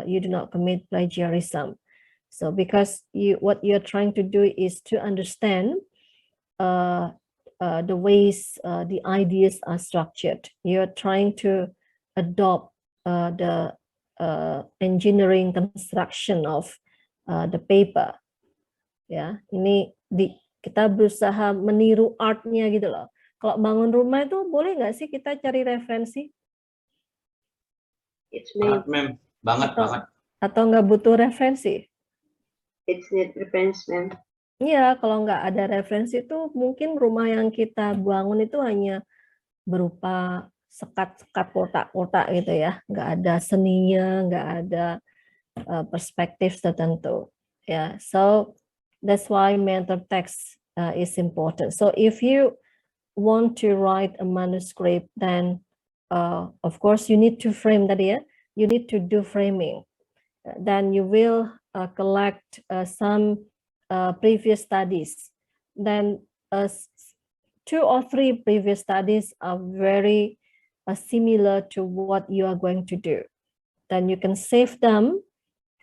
you do not commit plagiarism. So because what you're trying to do is to understand the ways the ideas are structured. You're trying to adopt the engineering construction of the paper. Ya, ini kita berusaha meniru artnya gitu loh. Kalau bangun rumah itu boleh nggak sih kita cari referensi? It's made. Ma'am, banget. Atau nggak butuh referensi? It's need reference, ma'am. Iya, kalau nggak ada referensi itu mungkin rumah yang kita bangun itu hanya berupa sekat-sekat kotak-kotak gitu ya, nggak ada seninya, nggak ada perspektif tertentu. Ya, so that's why mentor text is important. So if you want to write a manuscript, then of course you need to frame that ya. You need to do framing. Then you will collect some previous studies. Then 2 or 3 previous studies are very similar to what you are going to do. Then you can save them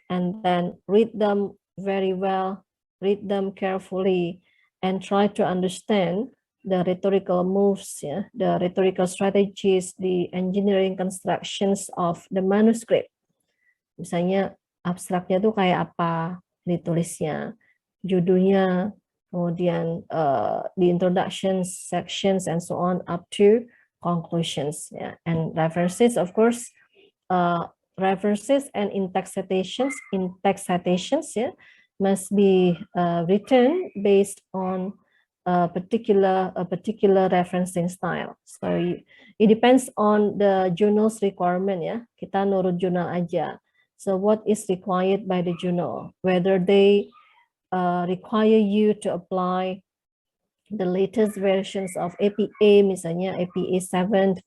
and then read them very well, read them carefully, and try to understand the rhetorical moves, yeah, the rhetorical strategies, the engineering constructions of the manuscript. Misalnya abstraknya tuh kayak apa ditulisnya, judulnya, kemudian the introduction sections and so on up to conclusions, yeah. And references, of course, references and in-text citations, yeah, must be written based on a particular referencing style. So it depends on the journal's requirement, ya. Kita nurut jurnal aja. So what is required by the journal? Whether they require you to apply the latest versions of APA, misalnya APA 7,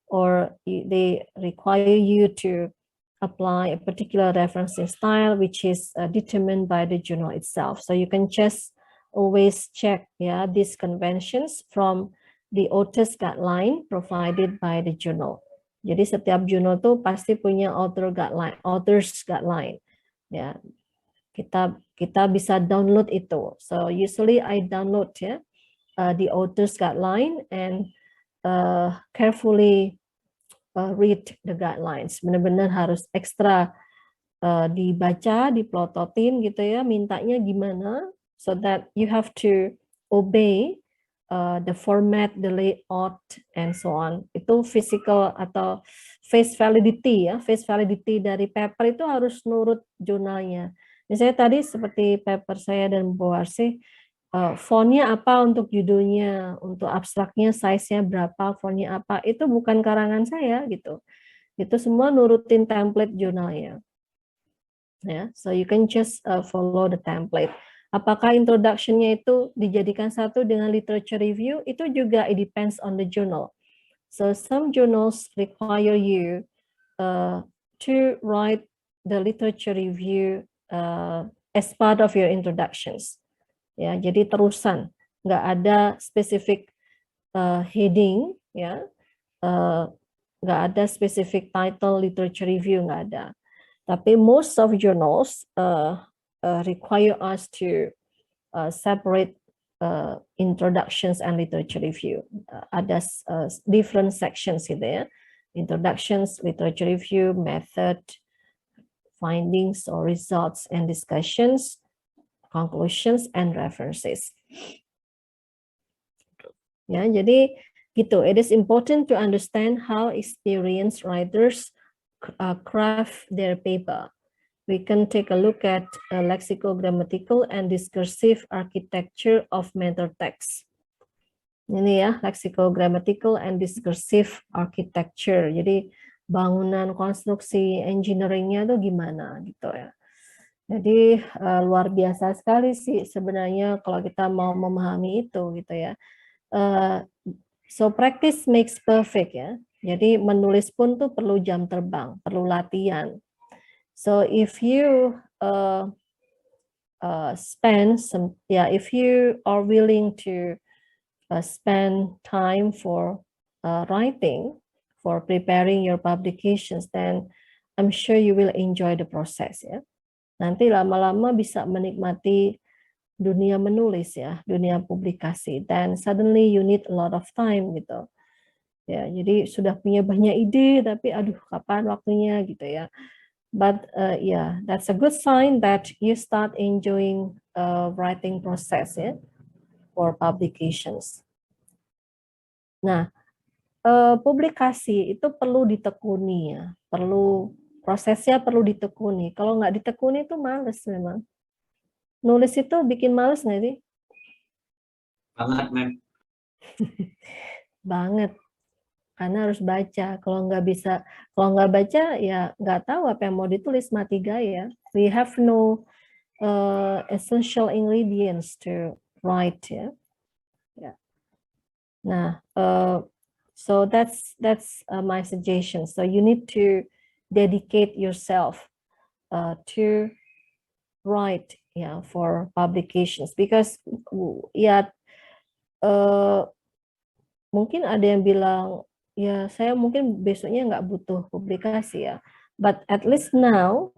or they require you to apply a particular referencing style which is determined by the journal itself. So you can just always check, yeah, these conventions from the author's guideline provided by the journal. Jadi setiap jurnal tuh pasti punya author's guideline. Ya, kita bisa download itu. So usually I download ya the author's guideline and carefully read the guidelines. Benar-benar harus ekstra dibaca, diplototin gitu ya, mintanya gimana, so that you have to obey the format, the layout, and so on. Itu physical atau face validity ya, face validity dari paper itu harus nurut jurnalnya. Misalnya tadi seperti paper saya dan Bu Arsy, fontnya apa untuk judulnya, untuk abstraknya size-nya berapa, fontnya apa, itu bukan karangan saya gitu. Itu semua nurutin template jurnalnya. Ya, so you can just follow the template. Apakah introduction-nya itu dijadikan satu dengan literature review? Itu juga it depends on the journal. So some journals require you to write the literature review as part of your introductions. Ya, jadi terusan, nggak ada specific heading, ya, nggak ada specific title literature review, nggak ada. Tapi most of journals require us to separate introductions and literature review. Ada different sections gitu ya. Introductions, literature review, method, findings or results and discussions, conclusions and references. Ya, jadi gitu. It is important to understand how experienced writers craft their paper. We can take a look at lexicogrammatical and discursive architecture of meta text. Ini ya, lexicogrammatical and discursive architecture. Jadi bangunan konstruksi engineering-nya tuh gimana gitu ya. Jadi luar biasa sekali sih sebenarnya kalau kita mau memahami itu gitu ya. So practice makes perfect ya. Jadi menulis pun tuh perlu jam terbang, perlu latihan. So if you spend some, if you are willing to spend time for writing, for preparing your publications, then I'm sure you will enjoy the process ya. Nanti lama-lama bisa menikmati dunia menulis ya, dunia publikasi. Dan suddenly you need a lot of time gitu. Ya, jadi sudah punya banyak ide tapi aduh kapan waktunya gitu ya. But yeah, that's a good sign that you start enjoying writing process ya for publications. Nah, publikasi itu perlu ditekuni ya, prosesnya perlu ditekuni. Kalau nggak ditekuni itu males memang. Nulis itu bikin males nggak sih? Banget, Mem. Banget, karena harus baca. Kalau nggak baca ya nggak tahu apa yang mau ditulis, mati gaya. We have no essential ingredients to write ya. Yeah. Nah, so that's my suggestion. So you need to dedicate yourself to write for publications because mungkin ada yang bilang ya saya mungkin besoknya nggak butuh publikasi ya, but at least now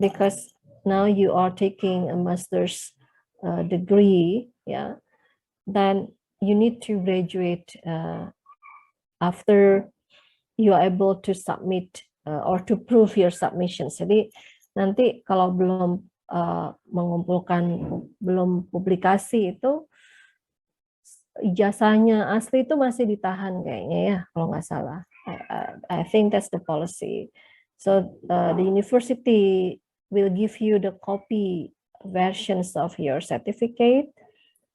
because now you are taking a master's degree then you need to graduate after you are able to submit or to prove your submissions. Jadi nanti kalau belum belum publikasi itu ijazahnya asli itu masih ditahan kayaknya ya kalau nggak salah. I think that's the policy. So the university will give you the copy versions of your certificate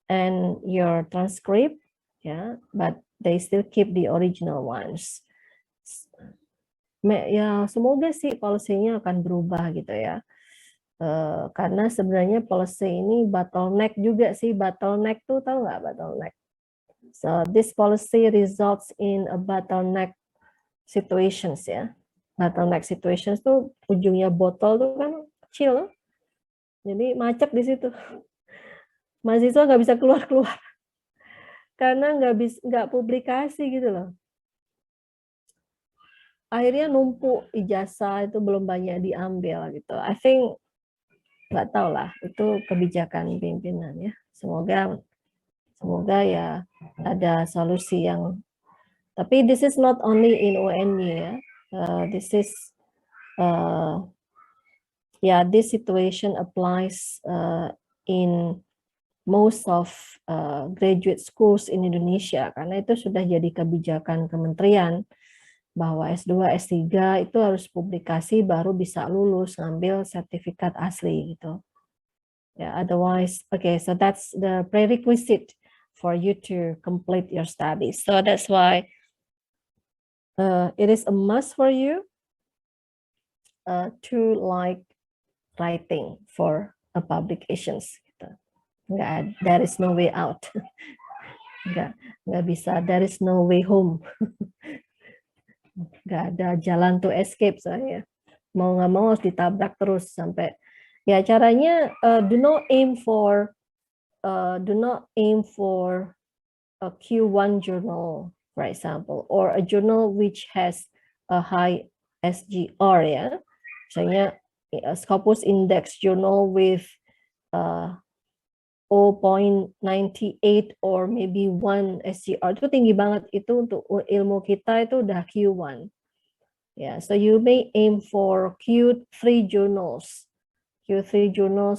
and your transcript, but they still keep the original ones. Ya semoga sih policy-nya akan berubah gitu ya. Karena sebenarnya policy ini bottleneck juga sih. Bottleneck tuh tahu nggak bottleneck? So this policy results in a bottleneck situations ya. Bottleneck situations tuh ujungnya botol tuh kan kecil, jadi macet di situ. Mahasiswa nggak bisa keluar karena nggak publikasi gitu loh. Akhirnya numpuk ijazah itu belum banyak diambil gitu. I think nggak tahu lah itu kebijakan pimpinan ya. Semoga ya ada solusi yang. Tapi this is not only in UNY ya. This situation applies in most of graduate schools in Indonesia karena itu sudah jadi kebijakan kementerian bahwa S2, S3 itu harus publikasi baru bisa lulus ngambil sertifikat asli gitu. Otherwise, okay, so that's the prerequisite for you to complete your studies. So that's why it is a must for you to like writing for publications. There is no way out. Nggak bisa. There is no way home. Nggak ada jalan to escape saya. Mau nggak mau harus ditabrak terus sampai. Ya caranya do not aim for a Q1 journal, for example, or a journal which has a high SGR ya. Misalnya Scopus Index journal with 0.98 or maybe 1 SGR itu tinggi banget, itu untuk ilmu kita itu udah Q1. So you may aim for Q3 journals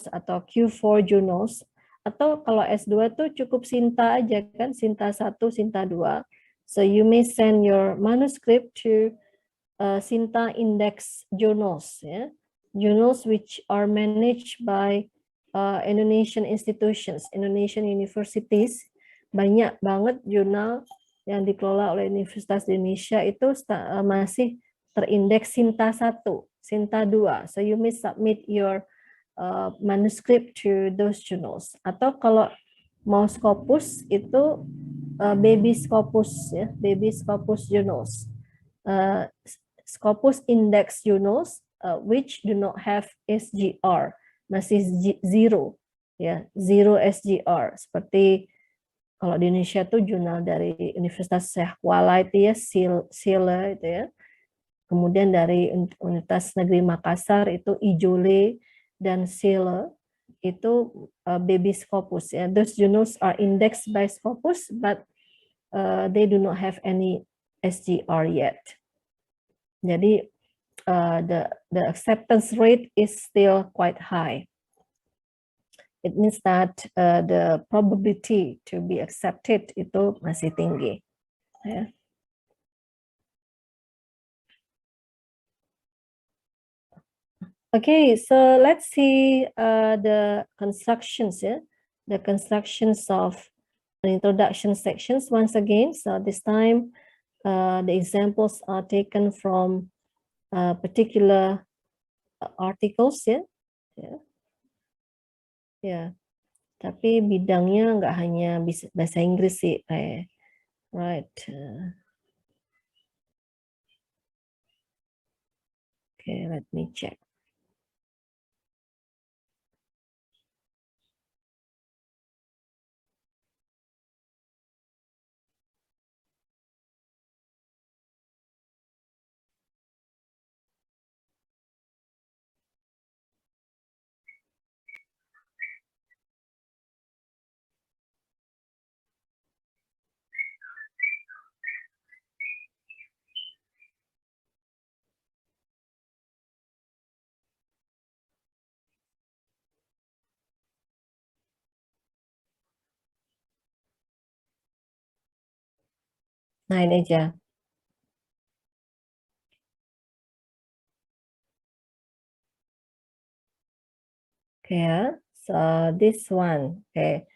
atau Q4 journals, atau kalau S2 tuh cukup Sinta aja kan, Sinta 1, Sinta 2. So you may send your manuscript to Sinta Index journals, journals which are managed by Indonesian institutions, Indonesian universities. Banyak banget jurnal yang dikelola oleh Universitas Indonesia itu masih terindeks Sinta 1, Sinta 2. So you may submit your manuscript to those journals. Atau kalau mau Scopus itu baby Scopus ya, baby Scopus journals. Scopus Index journals which do not have SGR, masih zero ya, zero SGR. Seperti kalau di Indonesia tuh jurnal dari Universitas Syekh Kuala itu ya, SILA itu ya. Kemudian dari Universitas Negeri Makassar itu Ijole dan Sile itu baby Scopus ya. Those journals are indexed by Scopus, but they do not have any SGR yet. Jadi the acceptance rate is still quite high. It means that the probability to be accepted itu masih tinggi. Ya. Okay, so let's see the constructions, yeah? The constructions of the introduction sections once again. So this time, the examples are taken from particular articles, ya. Yeah? Yeah. Tapi bidangnya nggak hanya bahasa Inggris sih, right? Okay, let me check. Nah, ini aja. Okay, so this one, okay.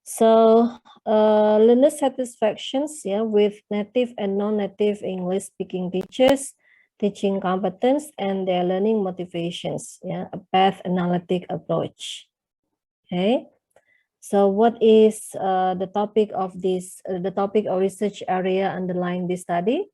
So learner satisfactions, yeah, with native and non-native English speaking teachers, teaching competence, and their learning motivations, yeah, a path analytic approach. Okay, so what is the topic of this, the topic or research area underlying this study?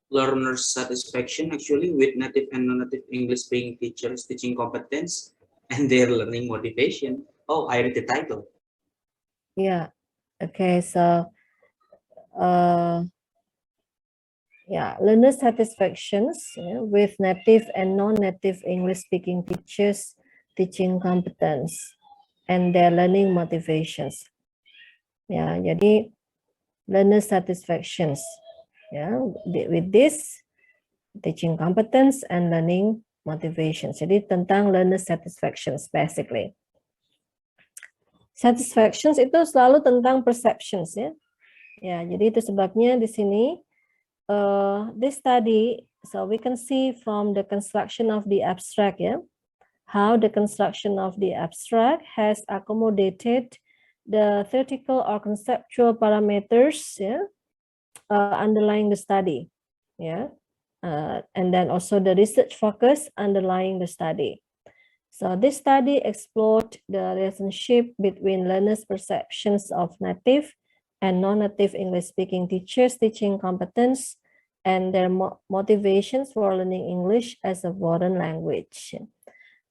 Learner satisfaction actually with native and non-native English speaking teachers, teaching competence, and their learning motivation. Oh, I read the title. Yeah, okay, so yeah, learner satisfactions, yeah, with native and non-native English speaking teachers, teaching competence, and their learning motivations. Ya, jadi learner satisfactions, ya, with this teaching competence and learning motivations. Jadi tentang learner satisfactions basically. Satisfactions itu selalu tentang perceptions, ya. Ya, jadi itu sebabnya di sini this study, so we can see from the construction of the abstract, yeah, how the construction of the abstract has accommodated the theoretical or conceptual parameters, yeah, underlying the study, yeah, and then also the research focus underlying the study. So this study explored the relationship between learners' perceptions of native and non-native English-speaking teachers' teaching competence and their motivations for learning English as a foreign language.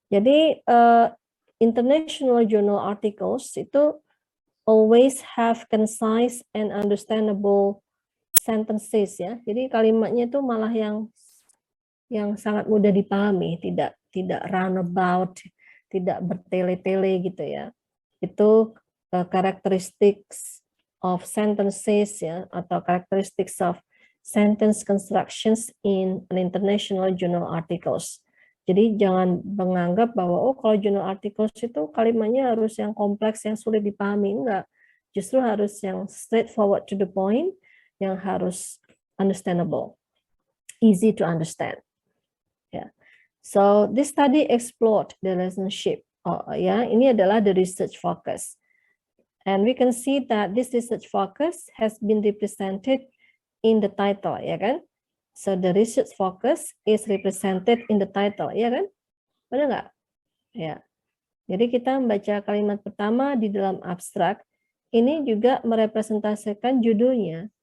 Jadi international journal articles itu always have concise and understandable sentences, ya. Jadi kalimatnya itu malah yang sangat mudah dipahami, tidak roundabout, tidak bertele-tele gitu ya. Itu characteristics of sentences, ya, atau characteristics of sentence constructions in an international journal articles. Jadi jangan menganggap bahwa oh kalau journal articles itu kalimatnya harus yang kompleks, yang sulit dipahami. Enggak. Justru harus yang straightforward to the point, yang harus understandable, easy to understand. Yeah. So this study explored the relationship. Ini adalah the research focus. And we can see that this research focus has been represented in the title, ya kan? So the research focus is represented in the title, ya kan? Benar nggak? Ya. Jadi kita membaca kalimat pertama di dalam abstrak, ini juga merepresentasikan judulnya.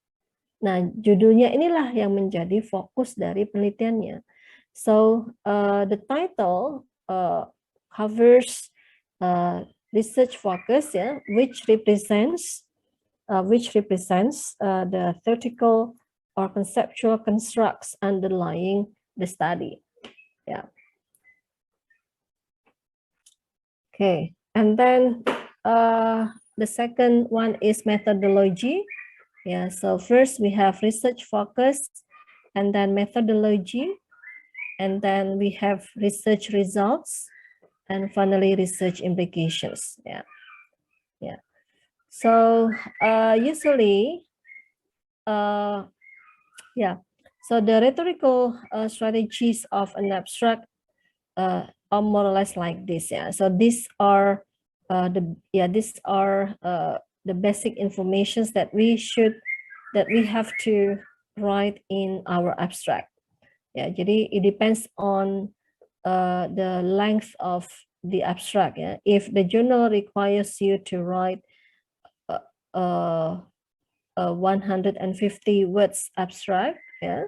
Nah, judulnya inilah yang menjadi fokus dari penelitiannya. So the title covers research focus, which represents which represents the theoretical or conceptual constructs underlying the study. Yeah. Okay, and then the second one is methodology. Yeah, so first we have research focus, and then methodology, and then we have research results, and finally research implications. Yeah, yeah. So usually, yeah. So the rhetorical strategies of an abstract are more or less like this. Yeah. So these are the basic informations that we have to write in our abstract. Ya, jadi it depends on the length of the abstract. Yeah. If the journal requires you to write a 150 words abstract, yeah.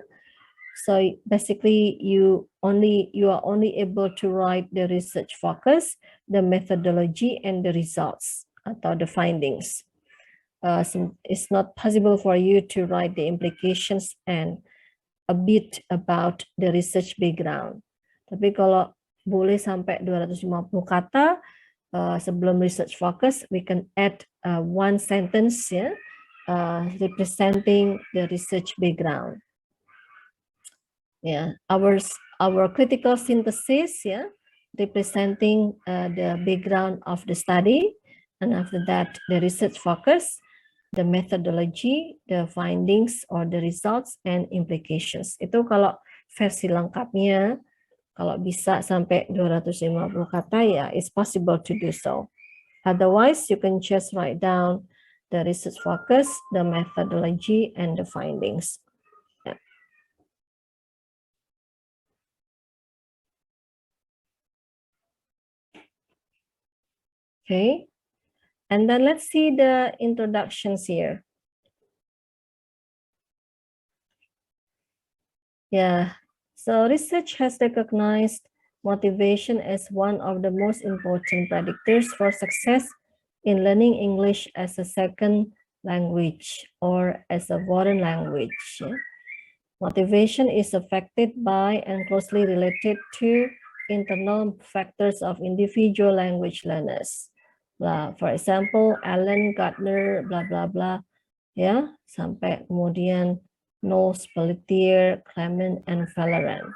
So basically, you are only able to write the research focus, the methodology, and the results atau the findings. So it's not possible for you to write the implications and a bit about the research background. Tapi kalau boleh sampai 250 kata sebelum research focus, we can add one sentence, yeah, representing the research background. Yeah, our critical synthesis, yeah, representing the background of the study, and after that the research focus, the methodology, the findings or the results and implications. Itu kalau versi lengkapnya, kalau bisa sampai 250 kata ya, it's possible to do so. Otherwise, you can just write down the research focus, the methodology, and the findings. Yeah. Okay, and then let's see the introductions here. Yeah, so research has recognized motivation as one of the most important predictors for success in learning English as a second language or as a foreign language. Motivation is affected by and closely related to internal factors of individual language learners. For example, Allen, Gardner, blah, blah, blah. Ya, sampai kemudian Knowles, Pelletier, Clement, and Vallerand.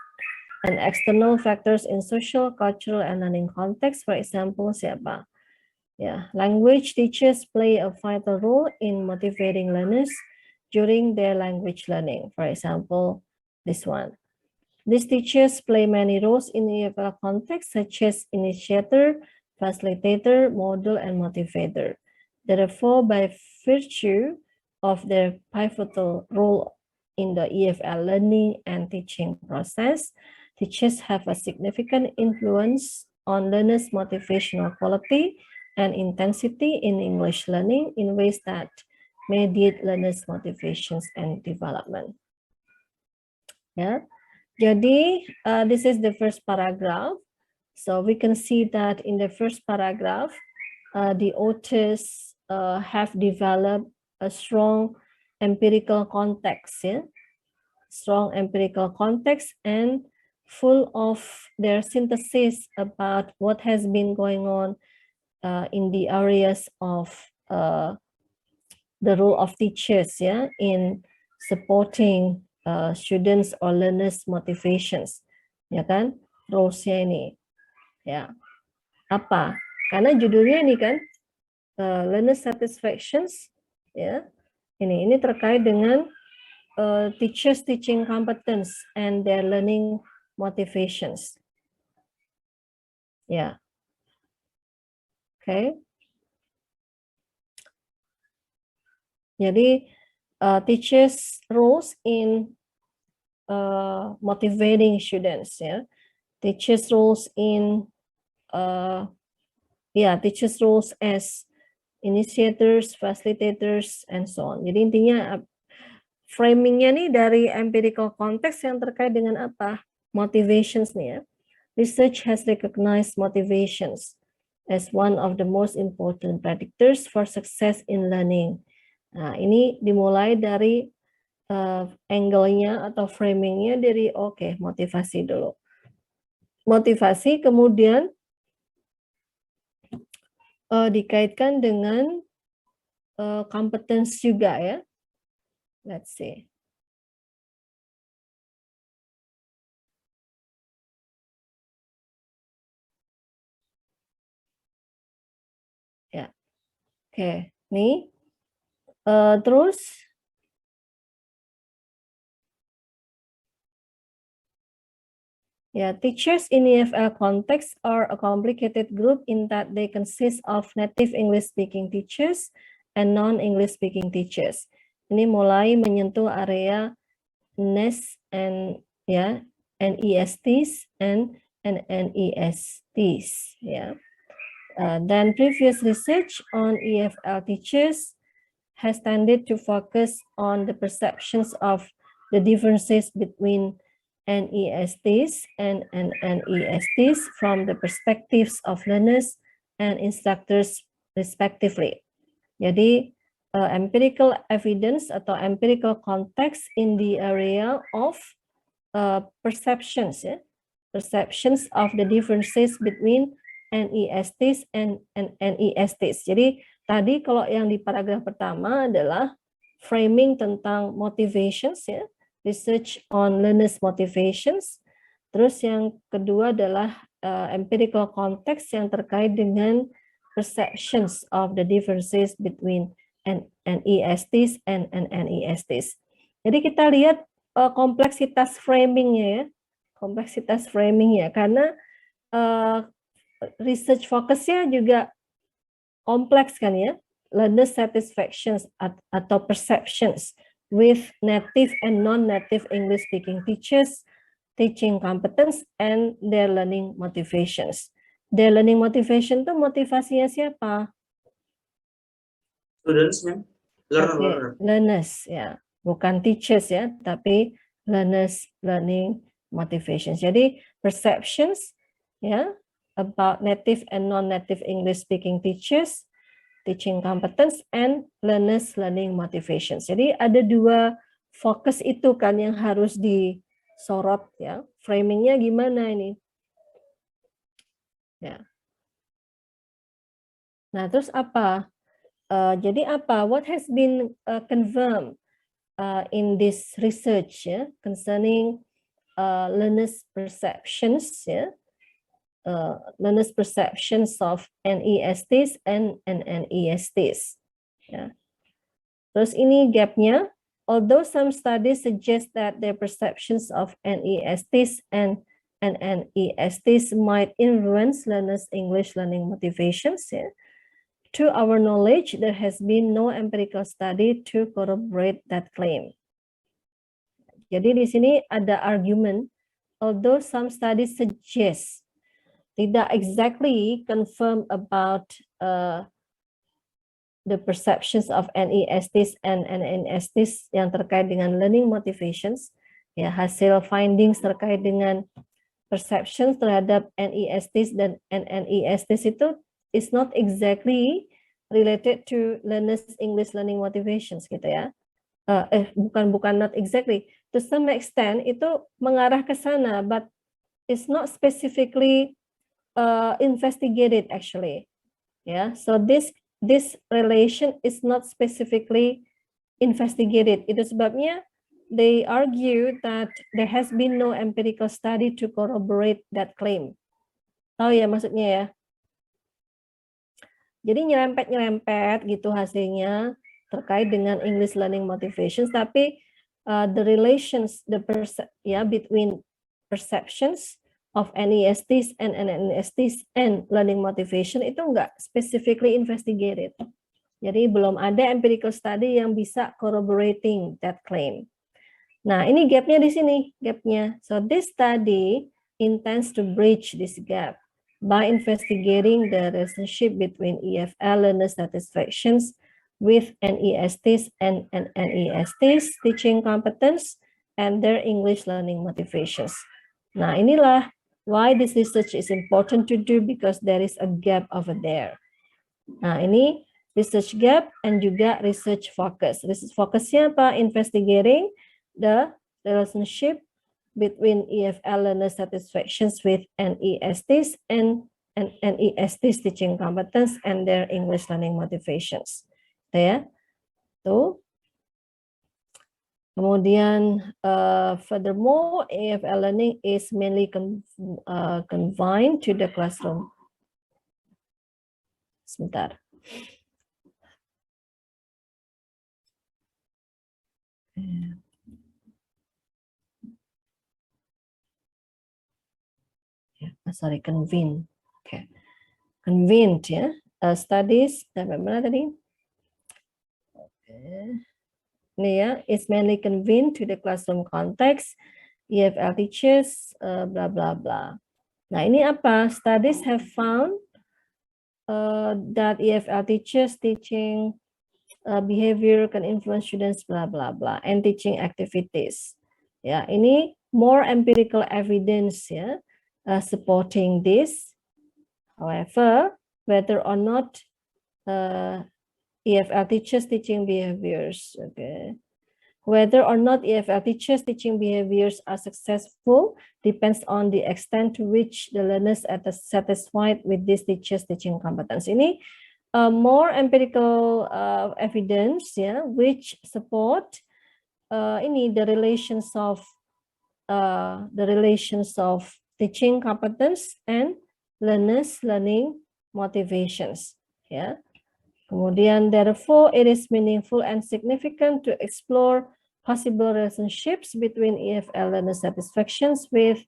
And external factors in social, cultural, and learning context, for example, siapa? Yeah, language teachers play a vital role in motivating learners during their language learning. For example, this one. These teachers play many roles in the EFL context, such as initiator, facilitator, model, and motivator. Therefore, by virtue of their pivotal role in the EFL learning and teaching process, teachers have a significant influence on learners' motivational quality and intensity in English learning in ways that mediate learners' motivations and development. Yeah. Jadi, this is the first paragraph. So we can see that in the first paragraph, the authors have developed a strong empirical context, yeah? Strong empirical context and full of their synthesis about what has been going on in the areas of the role of teachers, yeah, in supporting students or learners motivations, ya kan? Role-nya ini, ya. Apa? Karena judulnya ini kan learner satisfactions, ya. Ini terkait dengan teachers teaching competence and their learning motivations. Ya. Okay. Jadi teachers' roles in motivating students, ya. Teachers' roles in teachers' roles as initiators, facilitators, and so on. Jadi intinya framingnya nih dari empirical context yang terkait dengan apa? Motivations nih ya. Research has recognized motivations as one of the most important predictors for success in learning. Nah, ini dimulai dari angle-nya atau framing-nya dari motivasi dulu. Motivasi kemudian dikaitkan dengan competence juga ya. Let's see. Ya, oke. Nih, terus ya, teachers in EFL context are a complicated group in that they consist of native English speaking teachers and non-English speaking teachers. Ini mulai menyentuh area NES and ya, NESTs and NESTs ya. Then previous research on EFL teachers has tended to focus on the perceptions of the differences between NESTs and NESTs from the perspectives of learners and instructors respectively. Jadi empirical evidence atau empirical context in the area of perceptions, ya, perceptions of the differences between NESTs and NESTs. Jadi tadi kalau yang di paragraf pertama adalah framing tentang motivations ya, research on learners motivations. Terus yang kedua adalah empirical context yang terkait dengan perceptions of the differences between NESTs and NESTs. Jadi kita lihat kompleksitas framingnya ya, kompleksitas framingnya karena research fokusnya juga kompleks kan ya, learner satisfactions atau perceptions with native and non-native English speaking teachers, teaching competence, and their learning motivations. Their learning motivation itu motivasinya siapa? Students, ma'am. Learner. Learners ya, bukan teachers ya, tapi learners learning motivations. Jadi perceptions ya, about native and non-native English speaking teachers, teaching competence, and learners learning motivations. Jadi ada dua fokus itu kan yang harus disorot ya. Framingnya gimana ini? Ya. Nah, terus apa? Jadi apa? What has been confirmed in this research ya, concerning learners perceptions ya? Learners perceptions of NESTs and NESTs. Ya. Terus ini gapnya. Although some studies suggest that their perceptions of NESTs and NESTs might influence learners' English learning motivations, ya, to our knowledge, there has been no empirical study to corroborate that claim. Jadi di sini ada argument, although some studies suggest tidak exactly confirm about the perceptions of NESTs and NESTs yang terkait dengan learning motivations, ya, hasil findings terkait dengan perceptions terhadap NESTs dan NESTs itu is not exactly related to learners English learning motivations gitu ya. Bukan not exactly, to some extent itu mengarah ke sana, but it's not specifically investigated actually, yeah. So this relation is not specifically investigated. Itu sebabnya they argue that there has been no empirical study to corroborate that claim. Tahu ya maksudnya ya? Jadi nyerempet gitu hasilnya terkait dengan English learning motivations, tapi the relations between perceptions of NESTs and NESTs and learning motivation itu enggak specifically investigated. Jadi belum ada empirical study yang bisa corroborating that claim. Nah, ini gapnya di sini, gapnya. So this study intends to bridge this gap by investigating the relationship between EFL learner satisfactions with NESTs and NESTs, teaching competence, and their English learning motivations. Nah, inilah why this research is important to do, because there is a gap over there. Nah, ini research gap, and juga research focus. Research focusnya apa? Investigating the relationship between EFL learner satisfactions with NESTs and NESTs teaching competence and their English learning motivations. Gitu ya. Tuh. Kemudian, furthermore, EFL learning is mainly confined to the classroom. Sebentar. Sorry, convene. Okay. Convened ya. Studies, sampai mana tadi? Okay. Ini ya, is mainly convened to the classroom context. EFL teachers, blah blah blah. Nah ini apa? Studies have found that EFL teachers teaching behavior can influence students, blah blah blah, and teaching activities. Ya, ini more empirical evidence ya, supporting this. However, whether or not EFL teachers teaching behaviors, okay. Whether or not EFL teachers teaching behaviors are successful depends on the extent to which the learners are satisfied with this teachers teaching competence. Ini more empirical evidence, yeah, which support ini the relations of teaching competence and learners learning motivations. Yeah. Kemudian, therefore, it is meaningful and significant to explore possible relationships between EFL learner satisfactions with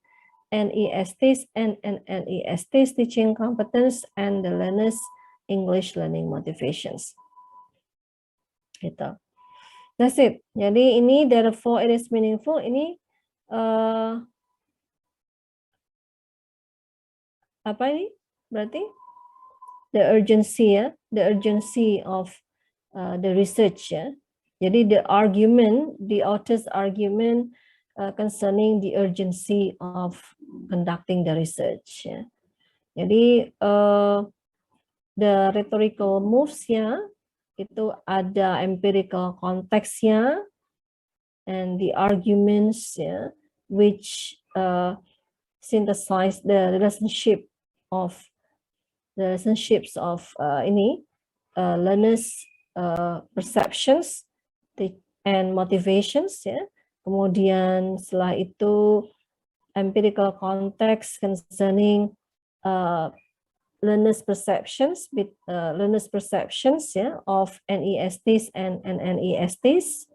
NESTs and NESTs teaching competence and the learners' English learning motivations. Gitu. That's it. Jadi ini therefore it is meaningful. Ini apa ini? Berarti the urgency ya, the urgency of the research ya. Jadi the argument, the author's argument concerning the urgency of conducting the research ya. Jadi the rhetorical moves ya itu ada empirical konteksnya and the arguments ya which synthesize the relationships of learners perceptions and motivations ya. Kemudian setelah itu empirical context concerning learners perceptions ya of NESTs and NESTs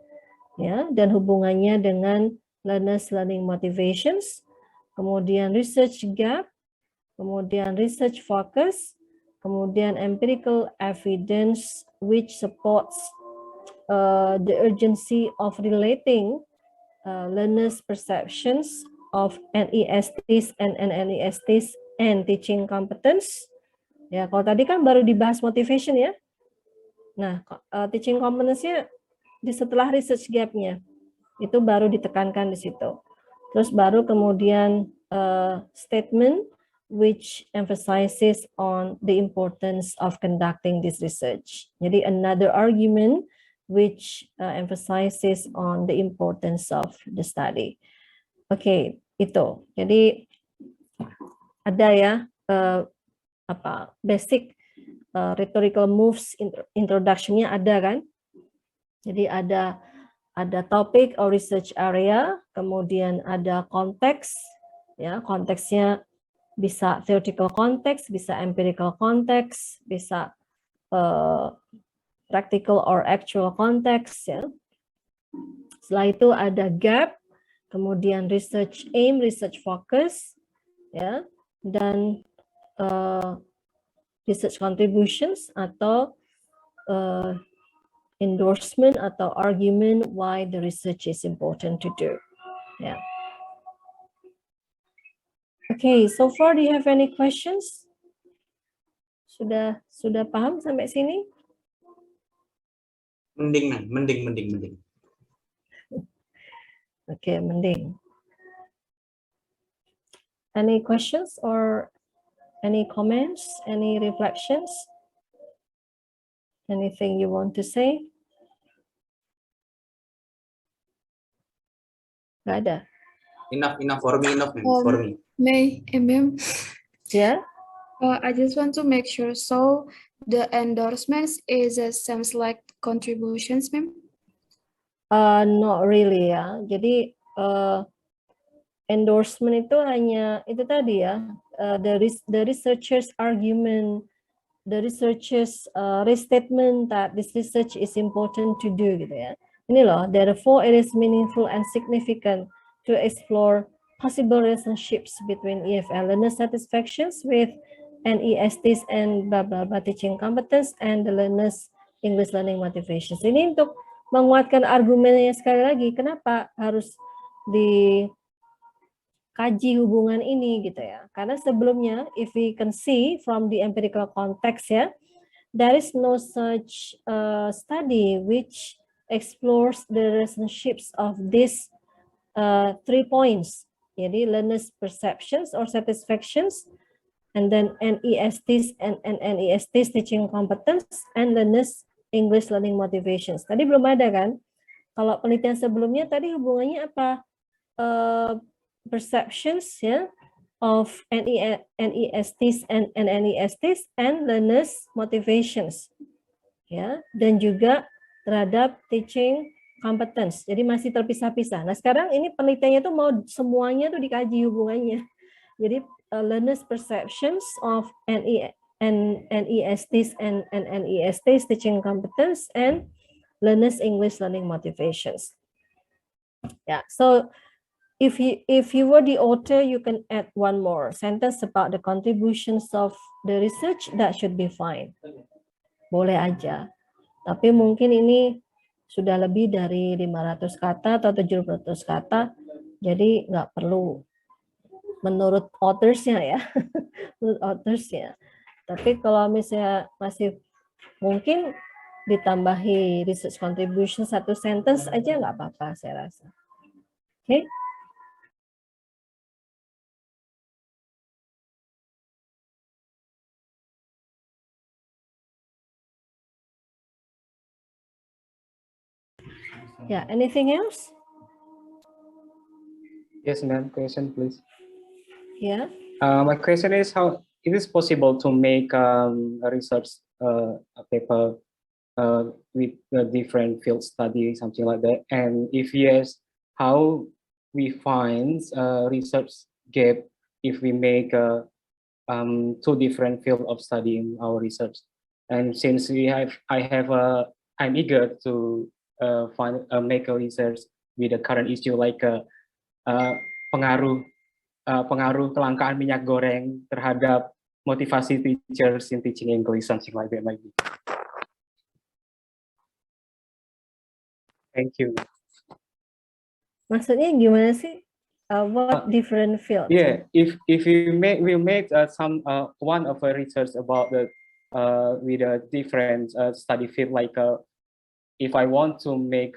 ya, dan hubungannya dengan learners learning motivations. Kemudian research gap, kemudian research focus, kemudian empirical evidence which supports the urgency of relating learners' perceptions of NESTs and NNESTs and teaching competence. Ya, kalau tadi kan baru dibahas motivation ya. Nah, teaching competence-nya setelah research gap-nya itu baru ditekankan di situ. Terus baru kemudian statement which emphasizes on the importance of conducting this research. Jadi another argument which emphasizes on the importance of the study. Oke, itu. Jadi ada ya basic rhetorical moves introduction-nya ada kan. Jadi ada topic or research area, kemudian ada konteks ya, konteksnya bisa theoretical context, bisa empirical context, bisa practical or actual context ya. Setelah itu ada gap, kemudian research aim, research focus ya, dan research contributions atau endorsement atau argument why the research is important to do. Yeah. Okay, so far do you have any questions? Sudah paham sampai sini? Mending. Okay, mending. Any questions or any comments, any reflections? Anything you want to say? Nggak ada. Enough for me, enough, ma'am, for me. Ma'am, Ya, I just want to make sure. So the endorsements is same like contributions, ma'am? not really ya. Jadi endorsement itu hanya itu tadi ya, the researcher's argument, the researcher's restatement that this research is important to do gitu ya. Ini loh, therefore it is meaningful and significant to explore possible relationships between EFL learner satisfactions with NESTs and blah blah blah teaching competence and the learners English learning motivations. Ini untuk menguatkan argumennya sekali lagi, kenapa harus dikaji hubungan ini gitu ya. Karena sebelumnya, if we can see from the empirical context ya, there is no such study which explores the relationships of these 3 points. Jadi learners perceptions or satisfactions, and then NESTs and NESTs teaching competence, and learners English learning motivations. Tadi belum ada kan? Kalau penelitian sebelumnya tadi hubungannya apa? Perceptions ya of NESTs and NESTs and learners motivations ya, dan juga terhadap teaching competence. Jadi masih terpisah-pisah. Nah, sekarang ini penelitiannya tuh mau semuanya tuh dikaji hubungannya. Jadi learners perceptions of NESTs and NESTs teaching competence and learners English learning motivations. Yeah, so if you were the author, you can add one more sentence about the contributions of the research. That should be fine. Boleh aja. Tapi mungkin ini sudah lebih dari 500 kata atau 700 kata, jadi nggak perlu menurut authors-nya ya. Menurut authors-nya. Tapi kalau misalnya masih mungkin ditambahi research contribution 1 sentence aja nggak apa-apa saya rasa. Oke. Yeah, anything else? Yes, ma'am. Question, please. Yeah. My question is how it is possible to make a research paper with a different field study, something like that. And if yes, how we find a research gap if we make 2 different field of study in our research. And since I'm eager to make a research with the current issue like pengaruh kelangkaan minyak goreng terhadap motivasi teachers in teaching English, something like that maybe. Thank you. Maksudnya gimana sih? What different field? Yeah, if we made some one of a research about the with a different study field, like if I want to make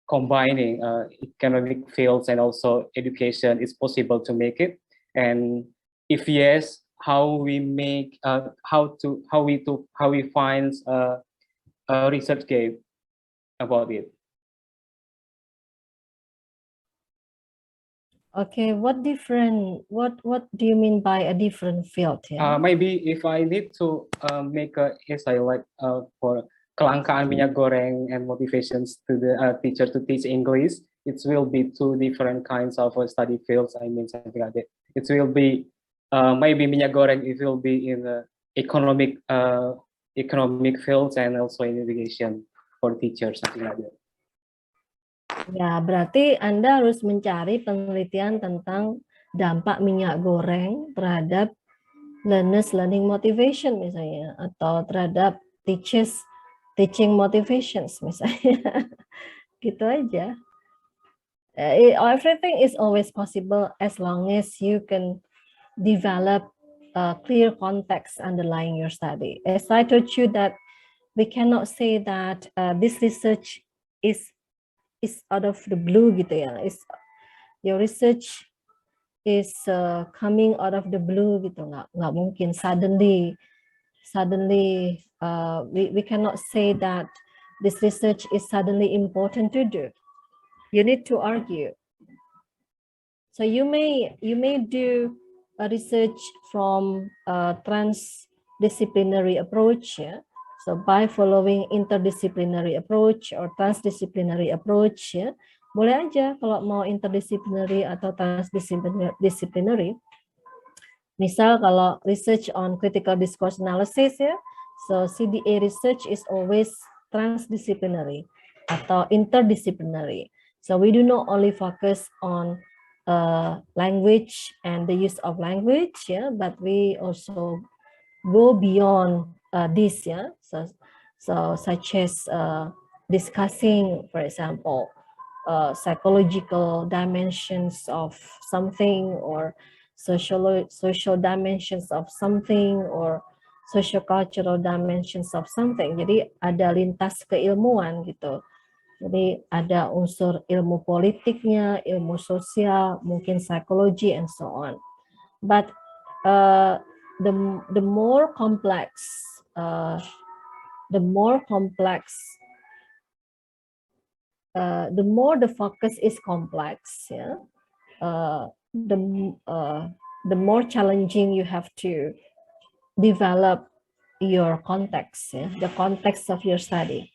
combining economic fields and also education, it's possible to make it. And if yes, how we make how we find a research gap about it. Okay, what do you mean by a different field? Yeah? Maybe if I need to make a essay like for kelangkaan minyak goreng and motivations to the teacher to teach English, it will be 2 different kinds of study fields. I mean something like that. It will be maybe minyak goreng. It will be in the economic fields and also in education for teachers, something like that. Ya, berarti Anda harus mencari penelitian tentang dampak minyak goreng terhadap learners learning motivation misalnya, atau terhadap teaching motivations misalnya. Gitu aja. Everything is always possible as long as you can develop a clear context underlying your study. As I told you that we cannot say that this research is out of the blue gitu ya. Your research is coming out of the blue gitu, nggak mungkin suddenly suddenly, we cannot say that this research is suddenly important to do. You need to argue. So you may do a research from a transdisciplinary approach. Yeah? So by following interdisciplinary approach or transdisciplinary approach, ya, boleh aja kalau mau interdisciplinary atau transdisciplinary. Misal kalau research on critical discourse analysis, ya, so CDA research is always transdisciplinary atau interdisciplinary. So we do not only focus on language and the use of language, yeah, but we also go beyond this, yeah. So such as discussing, for example, psychological dimensions of something, or social dimensions of something, or socio-cultural dimensions of something. Jadi ada lintas keilmuan gitu. Jadi ada unsur ilmu politiknya, ilmu sosial, mungkin psikologi, and so on. But the more complex, the more the focus is complex, yeah. The more challenging you have to develop your context, yeah, the context of your study.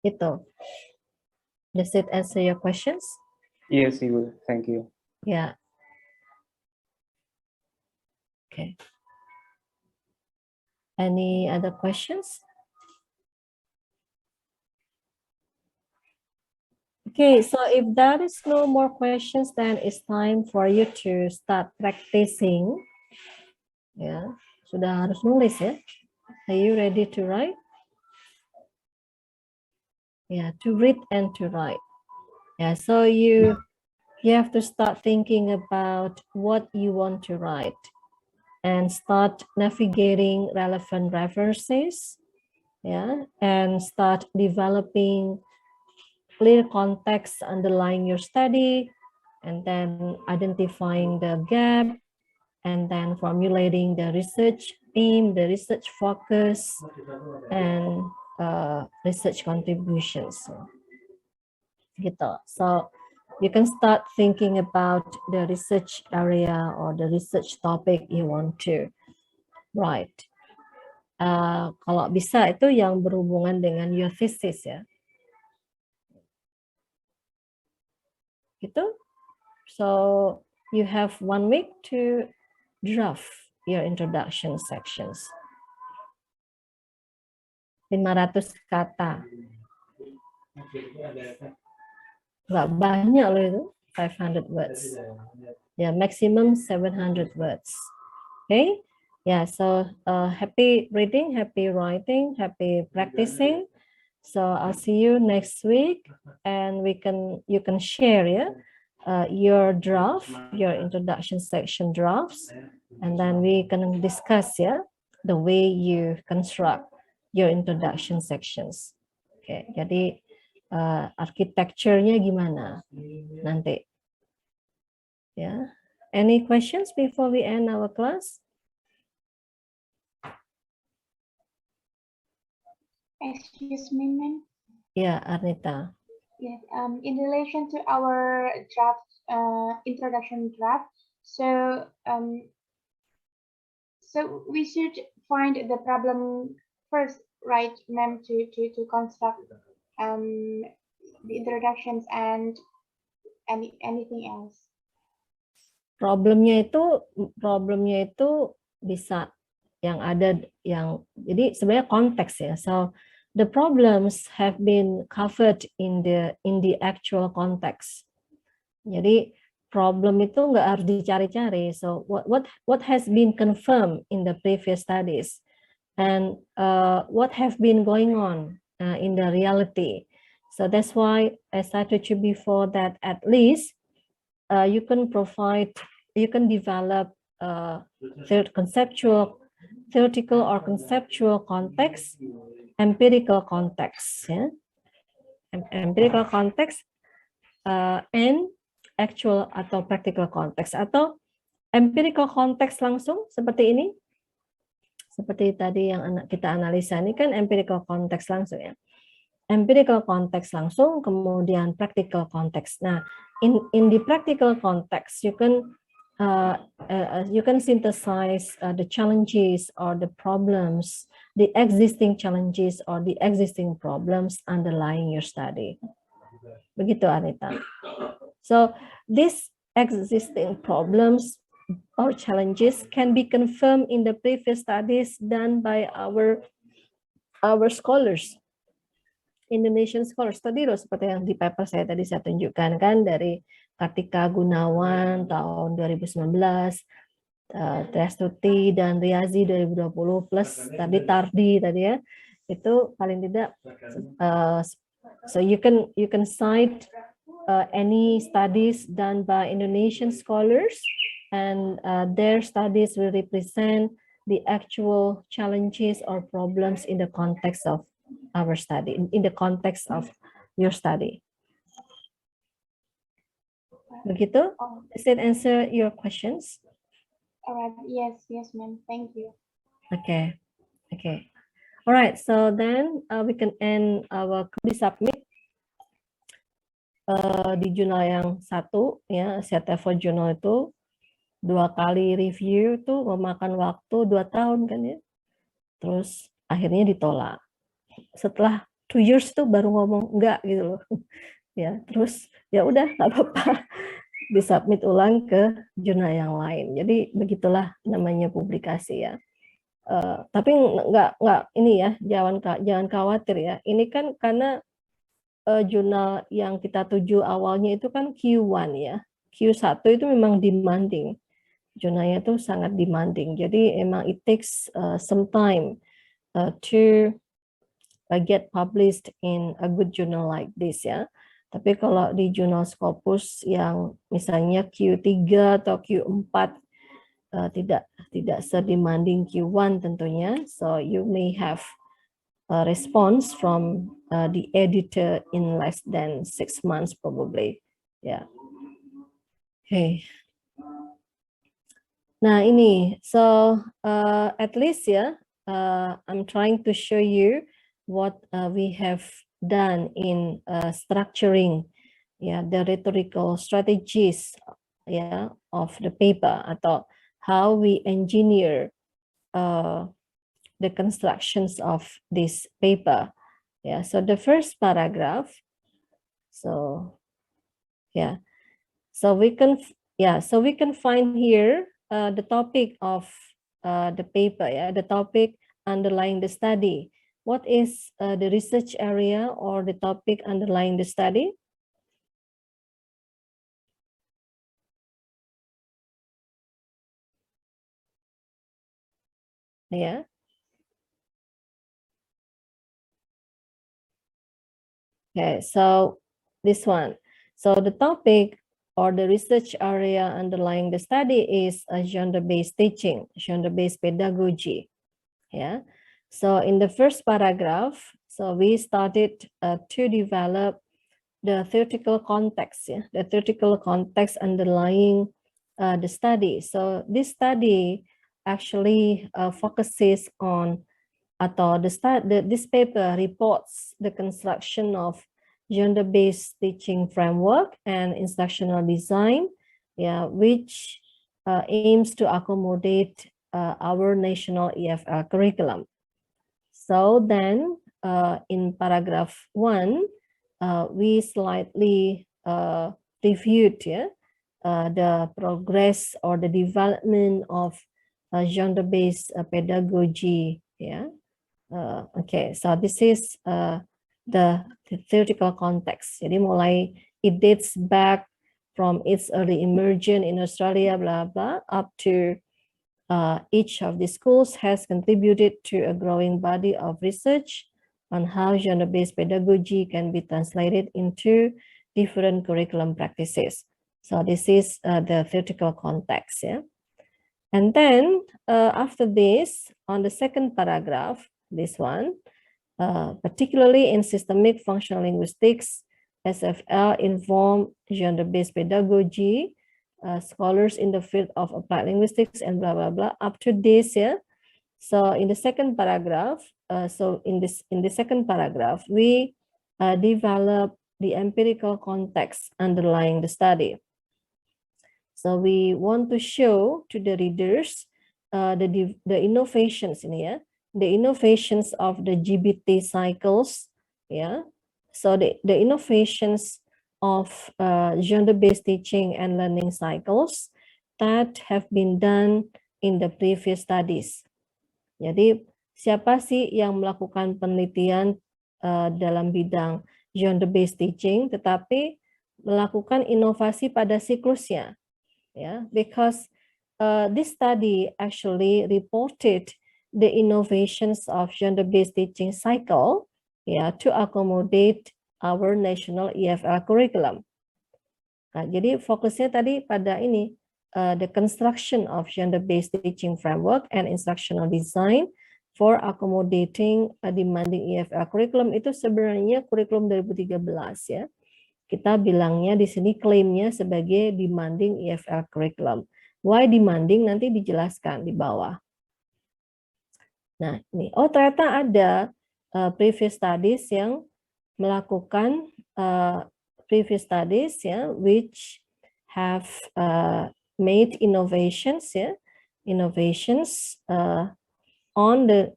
Itu. Does it answer your questions? Yes, it will. Thank you. Yeah. Okay. Any other questions? Okay, so if there is no more questions, then it's time for you to start practicing. Ya, sudah harus nulis ya. Are you ready to write? Yeah, to read and to write. Yeah, so you have to start thinking about what you want to write and start navigating relevant references, yeah, and start developing clear context underlying your study, and then identifying the gap, and then formulating the research aim, the research focus, and research contributions. Gitu. So you can start thinking about the research area or the research topic you want to write. Kalau bisa itu yang berhubungan dengan your thesis ya. Gitu. So you have 1 week to draft your introduction sections. 500 kata. Nggak banyak loh itu, 500 words. Yeah, maximum 700 words. Okay? Yeah, so happy reading, happy writing, happy practicing. So I'll see you next week, and you can share, yeah, your draft, your introduction section drafts, and then we can discuss, yeah, the way you construct your introduction sections. Okay, jadi architecture-nya gimana nanti? Yeah. Any questions before we end our class? Excuse me, ma'am. Yeah, Arnita. Yes. In relation to our draft, introduction draft, so so we should find the problem first, right, ma'am, to construct the introductions and anything else. Problemnya itu bisa yang ada jadi sebenarnya konteks ya. So the problems have been covered in the actual context. Jadi problem itu nggak harus dicari-cari. So what has been confirmed in the previous studies, and what have been going on in the reality. So that's why I started you before that at least you can develop theoretical or conceptual context, empirical context, yeah? Empirical context, and actual atau practical context, atau empirical context langsung seperti ini, Seperti tadi yang kita analisa ini kan empirical context langsung ya. Empirical context langsung, kemudian practical context. Nah, in the practical context, you can synthesize the challenges or the problems, the existing challenges or the existing problems underlying your study. Begitu, Arnita. So these existing problems or challenges can be confirmed in the previous studies done by our scholars. Indonesian scholars tadi loh, seperti yang di paper saya tadi saya tunjukkan kan, dari Kartika Gunawan tahun 2019, Trestuti dan Riazi 2020 plus tadi Tardi tadi ya, itu paling tidak so you can cite any studies done by Indonesian scholars, and their studies will represent the actual challenges or problems in the context of our study, in the context of your study. Begitu? Does that answer your questions? All right. Yes, ma'am. Thank you. Okay. All right. So then we can end our submit di jurnal yang satu ya, CTFO jurnal itu 2 kali review tuh memakan waktu 2 tahun kan ya. Terus akhirnya ditolak. Setelah 2 years tuh baru ngomong enggak gitu loh. Ya, terus ya udah nggak apa-apa, disubmit ulang ke jurnal yang lain. Jadi begitulah namanya publikasi ya. Tapi nggak ini ya, jangan khawatir ya. Ini kan karena jurnal yang kita tuju awalnya itu kan Q1 ya. Q1 itu memang demanding. Jurnalnya itu sangat demanding. Jadi emang it takes some time to get published in a good journal like this ya. Tapi kalau di jurnal Scopus yang misalnya Q3 atau Q4 tidak sedemanding Q1 tentunya, so you may have a response from the editor in less than 6 months probably. Yeah. Okay. Nah ini, so at least ya, I'm trying to show you what we have done in structuring the rhetorical strategies of the paper, atau how we engineer the constructions of this paper. So the first paragraph, so we can find here the topic of the paper, the topic underlying the study. What is the research area or the topic underlying the study? Yeah. Okay, so this one. So the topic or the research area underlying the study is gender-based teaching, gender-based pedagogy. Yeah. So in the first paragraph, so we started to develop the theoretical context, the theoretical context underlying the study. So this study actually focuses on, atau this paper reports the construction of gender-based teaching framework and instructional design, which aims to accommodate our national EFL curriculum. So then in paragraph 1, we slightly reviewed the progress or the development of gender-based pedagogy. Okay, so this is the theoretical context. Jadi mulai it dates back from its early emergence in Australia, blah blah, up to each of the schools has contributed to a growing body of research on how gender-based pedagogy can be translated into different curriculum practices. So this is the theoretical context. And then after this, on the second paragraph, this one, particularly in systemic functional linguistics, SFL informed gender-based pedagogy, scholars in the field of applied linguistics and blah, blah, blah. Up to this, So in the second paragraph, in the second paragraph, we develop the empirical context underlying the study. So we want to show to the readers the innovations in here, the innovations of the GBT cycles, yeah. So the innovations of gender-based teaching and learning cycles that have been done in the previous studies. Jadi siapa sih yang melakukan penelitian dalam bidang gender-based teaching, tetapi melakukan inovasi pada siklusnya, ya? Because this study actually reported the innovations of gender-based teaching cycle, ya, to accommodate our national EFL curriculum. Nah, jadi fokusnya tadi pada ini. The construction of gender-based teaching framework and instructional design for accommodating a demanding EFL curriculum itu sebenarnya kurikulum 2013 ya. Kita bilangnya di sini klaimnya sebagai demanding EFL curriculum. Why demanding nanti dijelaskan di bawah. Nah, ini ternyata ada previous studies yang melakukan previous studies ya, which have made innovations, innovations on the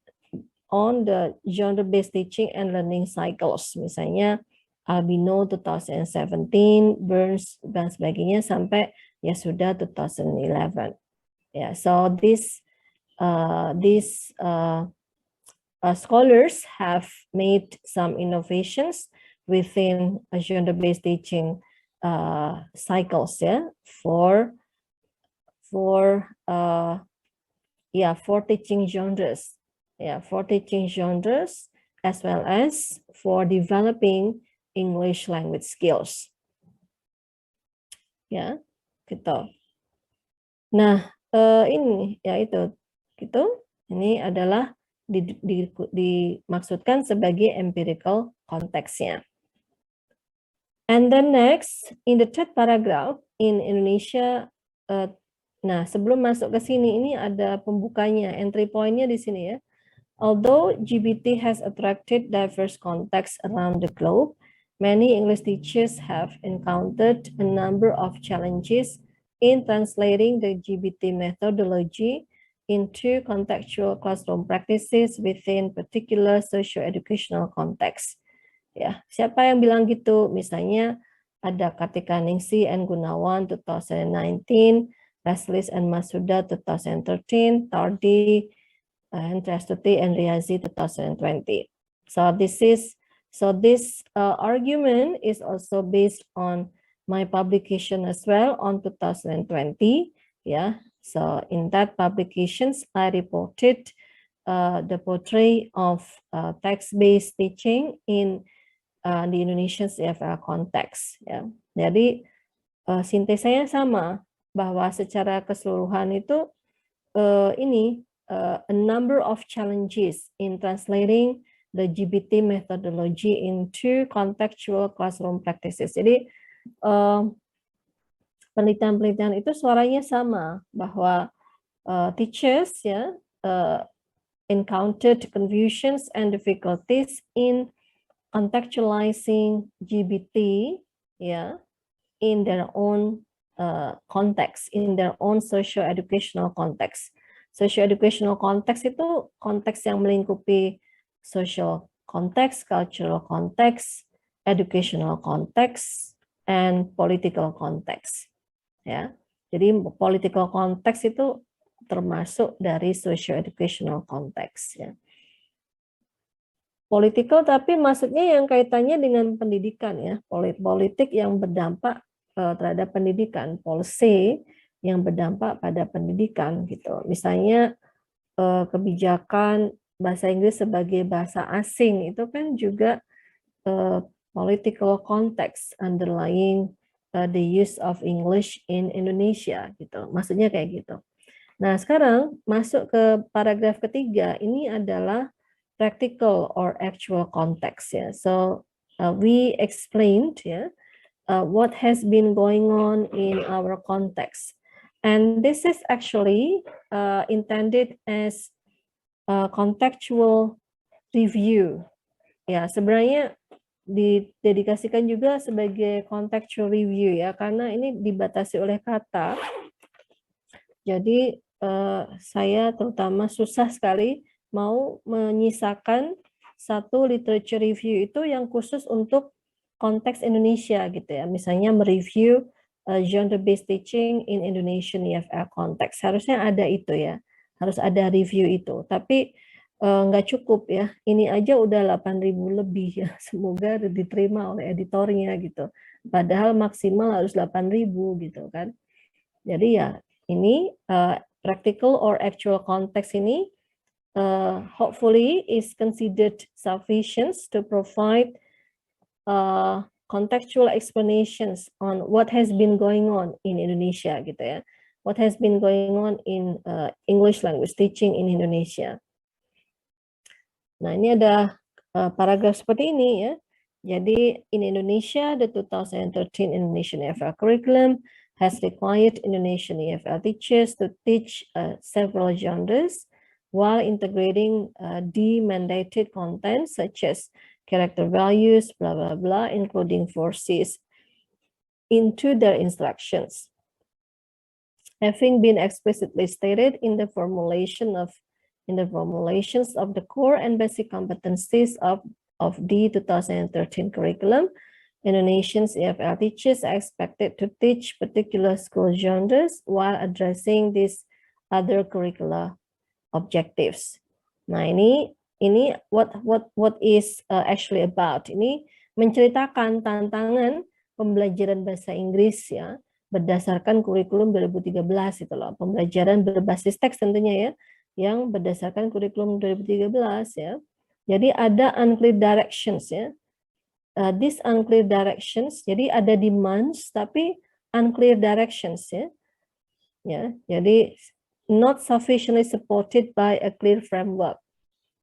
gender-based teaching and learning cycles. Misalnya Albino 2017, Burns dan sebagainya sampai ya sudah 2011. Yeah, so these scholars have made some innovations within a gender-based teaching cycles, for teaching genres, for teaching genres as well as for developing English language skills. Ya, gitu. Nah, ini ya itu gitu. Ini adalah dimaksudkan sebagai empirical konteksnya. And then next, in the third paragraph, in Indonesia, nah sebelum masuk ke sini, ini ada pembukanya, entry point-nya di sini ya. Although GBT has attracted diverse contexts around the globe, many English teachers have encountered a number of challenges in translating the GBT methodology into contextual classroom practices within particular socio-educational context. Ya, siapa yang bilang gitu? Misalnya ada Kartika Ningsi and Gunawan 2019, Raslis and Masuda 2013, Tardi and Trastuti and Riazi 2020. So this argument is also based on my publication as well on 2020. Yeah, so in that publications I reported the portrait of text-based teaching in the Indonesian EFL context. Ya. Jadi sintesanya sama bahwa secara keseluruhan itu a number of challenges in translating the GBT methodology into contextual classroom practices. Jadi penelitian-penelitian itu suaranya sama bahwa teachers ya encountered confusions and difficulties in contextualizing GBT in their own context, in their own socio-educational context. Socio-educational context itu konteks yang melingkupi social context, cultural context, educational context, and political context. Ya, jadi political context itu termasuk dari socio-educational context. Ya. Political tapi maksudnya yang kaitannya dengan pendidikan ya, politik yang berdampak terhadap pendidikan, policy yang berdampak pada pendidikan gitu. Misalnya kebijakan bahasa Inggris sebagai bahasa asing itu kan juga political context underlying the use of English in Indonesia gitu. Maksudnya kayak gitu. Nah, sekarang masuk ke paragraf ketiga, ini adalah practical or actual context ya. So we explained what has been going on in our context, and this is actually intended as contextual review. Ya, sebenarnya didedikasikan juga sebagai contextual review ya, karena ini dibatasi oleh kata. Jadi saya terutama susah sekali mau menyisakan satu literature review itu yang khusus untuk konteks Indonesia gitu ya. Misalnya mereview genre-based teaching in Indonesian EFL konteks. Harusnya ada itu ya. Harus ada review itu. Tapi nggak cukup ya. Ini aja udah 8.000 lebih ya. Semoga diterima oleh editornya gitu. Padahal maksimal harus 8.000 gitu kan. Jadi ya ini practical or actual context ini hopefully is considered sufficient to provide contextual explanations on what has been going on in Indonesia gitu ya. What has been going on in English language teaching in Indonesia. Nah, ini ada paragraf seperti ini ya. Jadi in Indonesia, the 2013 Indonesian EFL curriculum has required Indonesian EFL teachers to teach several genres while integrating de-mandated content such as character values, blah, blah, blah, including 4Cs into their instructions. Having been explicitly stated in the formulations of the core and basic competencies of the 2013 curriculum, Indonesian EFL teachers are expected to teach particular school genres while addressing these other curricular objectives. Nah, ini what is actually about. Ini menceritakan tantangan pembelajaran bahasa Inggris ya berdasarkan kurikulum 2013 itu loh. Pembelajaran berbasis teks tentunya ya, yang berdasarkan kurikulum 2013 ya. Jadi ada unclear directions ya. These unclear directions, jadi ada demands tapi unclear directions ya. Ya, jadi not sufficiently supported by a clear framework.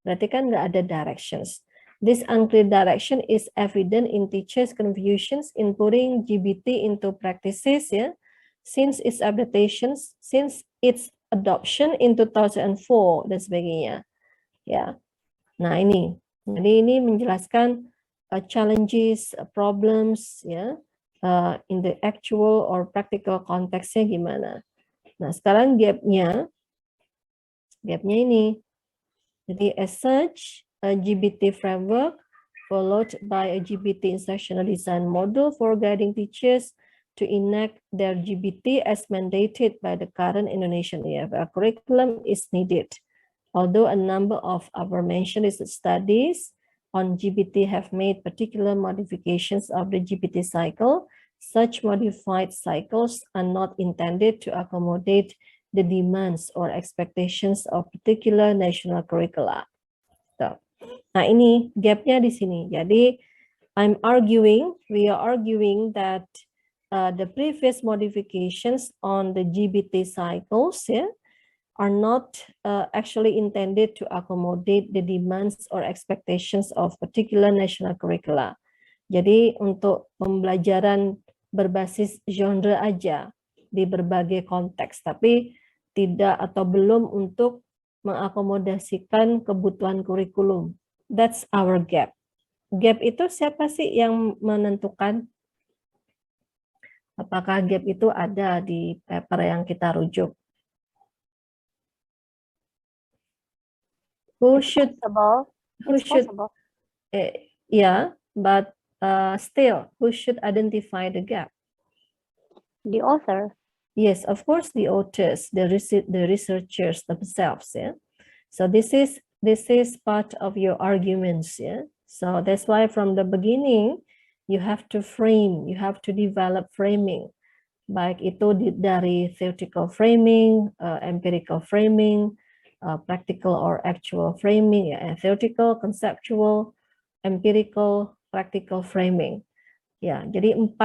Berarti kan nggak ada directions. This unclear direction is evident in teachers' confusions in putting GBT into practices ya, since its adoption in 2004 dan sebagainya. Ya. Nah, ini. Jadi ini menjelaskan challenges, problems ya, in the actual or practical konteksnya gimana. Nah, sekarang gapnya ini. Jadi as such, a GBT framework followed by a GBT instructional design model for guiding teachers to enact their GBT as mandated by the current Indonesian EFL curriculum is needed. Although a number of aforementioned studies on GBT have made particular modifications of the GBT cycle, such modified cycles are not intended to accommodate the demands or expectations of particular national curricula. So, nah ini gapnya di sini. Jadi we are arguing that the previous modifications on the GBT cycles are not actually intended to accommodate the demands or expectations of particular national curricula. Jadi untuk pembelajaran berbasis genre aja di berbagai konteks, tapi tidak atau belum untuk mengakomodasikan kebutuhan kurikulum. That's our gap. Gap itu siapa sih yang menentukan? Apakah gap itu ada di paper yang kita rujuk? Who should? Possible. Yeah, but still, who should identify the gap? The author. Yes, of course, the authors, the researchers themselves. Yeah. So this is part of your arguments. Yeah. So that's why from the beginning you have to frame, you have to develop framing. Baik itu dari theoretical framing, empirical framing, practical or actual framing, ya, theoretical, conceptual, empirical, practical framing. Ya, jadi 4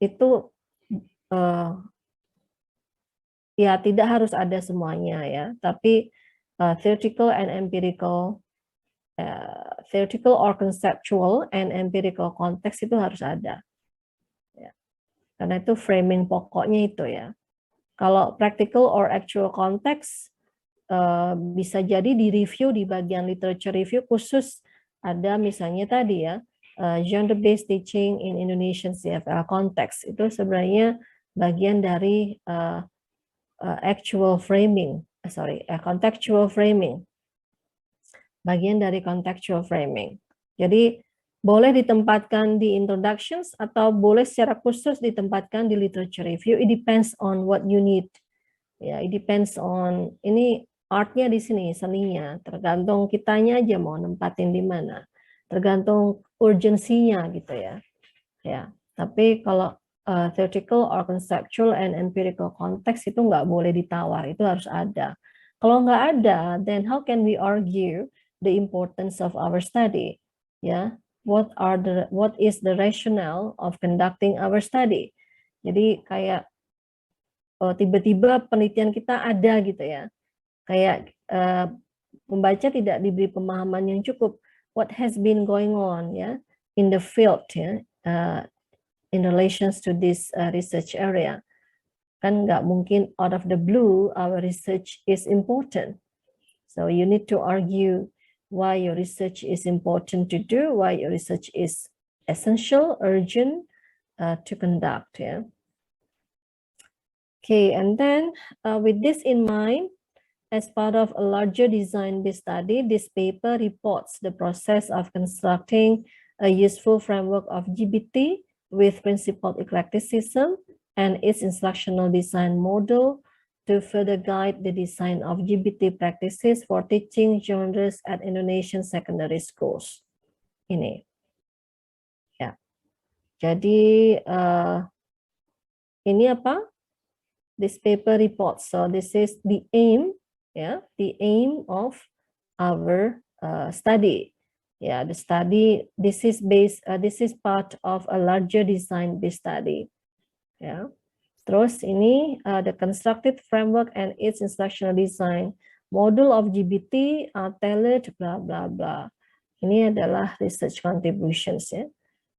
itu ya tidak harus ada semuanya ya, tapi theoretical and empirical, theoretical or conceptual and empirical konteks itu harus ada. Ya. Karena itu framing pokoknya itu ya. Kalau practical or actual context bisa jadi di review di bagian literature review khusus ada misalnya tadi ya gender-based teaching in Indonesian CFL context itu sebenarnya bagian dari contextual framing, bagian dari contextual framing. Jadi boleh ditempatkan di introductions atau boleh secara khusus ditempatkan di literature review. It depends on what you need. Ya, it depends on ini artnya di sini, seninya, tergantung kitanya aja mau nempatin di mana, tergantung urgensinya gitu ya. Ya, tapi kalau theoretical or conceptual and empirical context itu nggak boleh ditawar, itu harus ada. Kalau nggak ada, then how can we argue the importance of our study? Ya, what is the rationale of conducting our study? Jadi kayak tiba-tiba penelitian kita ada gitu ya. Kayak pembaca tidak diberi pemahaman yang cukup what has been going on ya in the field ya in relations to this research area. Kan nggak mungkin out of the blue our research is important. So you need to argue why your research is important to do, why your research is essential, urgent to conduct ya. Okay, and then with this in mind, as part of a larger design-based study, this paper reports the process of constructing a useful framework of GBT with principled eclecticism and its instructional design model to further guide the design of GBT practices for teaching genres at Indonesian secondary schools. Ini, ya. Jadi ini apa? This paper reports. So this is the aim. Yeah, the aim of our study. Yeah, the study. This is part of a larger design-based study. Yeah. Terus ini the constructed framework and its instructional design model of GBT are tailored bla bla bla. Ini adalah research contributions ya.